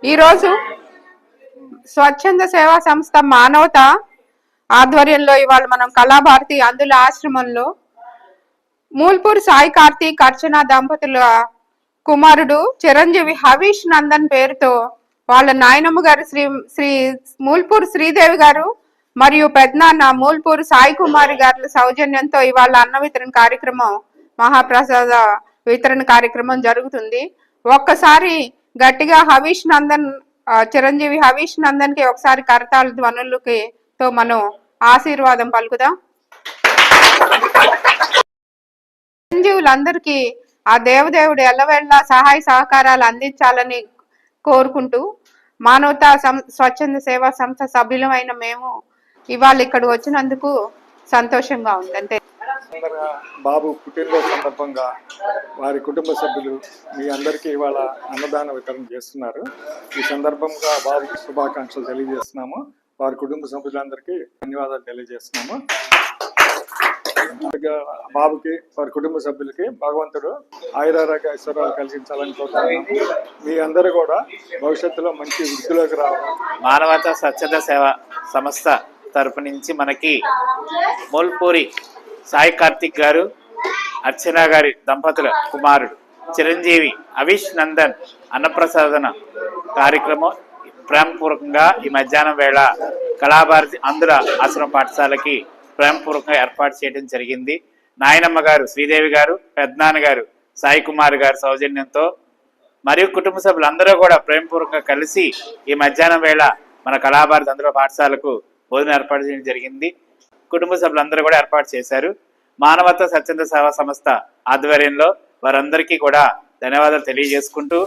ఈరోజు స్వచ్ఛంద సేవా సంస్థ మానవత ఆధ్వర్యంలో ఇవాళ మనం కళాభారతి అందుల ఆశ్రమంలో మూల్పూర్ సాయి కార్తీక్ అర్చన దంపతుల కుమారుడు చిరంజీవి హవీష్ నందన్ పేరుతో వాళ్ళ నాయనమ్మ గారు శ్రీ మూల్పూర్ శ్రీదేవి గారు మరియు పెద్దనాన్న మూల్పూర్ సాయి కుమారి గారి సౌజన్యంతో ఇవాళ అన్న వితరణ కార్యక్రమం మహాప్రసాద వితరణ కార్యక్రమం జరుగుతుంది. ఒక్కసారి గట్టిగా హవీష్ నందన్ చిరంజీవి హవీష్ నందన్ కి ఒకసారి కరతాళ ధ్వనులకి తో మనం ఆశీర్వాదం పలుకుదాం. చిరంజీవులందరికీ ఆ దేవదేవుడు ఎల్లవేళ సహాయ సహకారాలు అందించాలని కోరుకుంటూ మానవతా స్వచ్ఛంద సేవా సంస్థ సభ్యులమైన మేము ఇవాళ ఇక్కడ వచ్చినందుకు సంతోషంగా ఉంది. అంతే. బాబు పుట్టినరోజు సందర్భంగా వారి కుటుంబ సభ్యులు మీ అందరికీ ఇవాళ అన్నదాన వితరణ చేస్తున్నారు. ఈ సందర్భంగా బాబుకి శుభాకాంక్షలు తెలియజేస్తున్నాము. వారి కుటుంబ సభ్యులందరికీ ధన్యవాదాలు తెలియజేస్తున్నాము. బాబుకి వారి కుటుంబ సభ్యులకి భగవంతుడు ఆయురారోగ్య ఐశ్వర్యాలు కలిగించాలని కోరుతున్నాము. మీ అందరూ కూడా భవిష్యత్తులో మంచి వృద్ధిలోకి రావాలి. మానవతా స్వచ్ఛంద సేవ సంస్థ తరపు నుంచి మనకి మూల్పూరి సాయి కార్తిక్ గారు అర్చన గారి దంపతుల కుమారుడు చిరంజీవి హవీష్ నందన్ అన్నప్రసాదన కార్యక్రమం ప్రేమపూర్వకంగా ఈ మధ్యాహ్నం వేళ కళాభారతి అందుల ఆశ్రమ పాఠశాలకి ప్రేమపూర్వకంగా ఏర్పాటు చేయడం జరిగింది. నాయనమ్మ గారు శ్రీదేవి గారు, పెద్దనాన్న గారు సాయి కుమార్ గారి సౌజన్యంతో మరియు కుటుంబ సభ్యులందరూ కూడా ప్రేమపూర్వకంగా కలిసి ఈ మధ్యాహ్నం వేళ మన కళాభారతి అందుల పాఠశాలకు భోజనం ఏర్పాటు చేయడం జరిగింది. కుటుంబ సభ్యులందరూ కూడా ఏర్పాటు చేశారు. మానవతా స్వచ్ఛంద సేవా సంస్థ ఆధ్వర్యంలో వారందరికీ కూడా ధన్యవాదాలు తెలియజేసుకుంటూ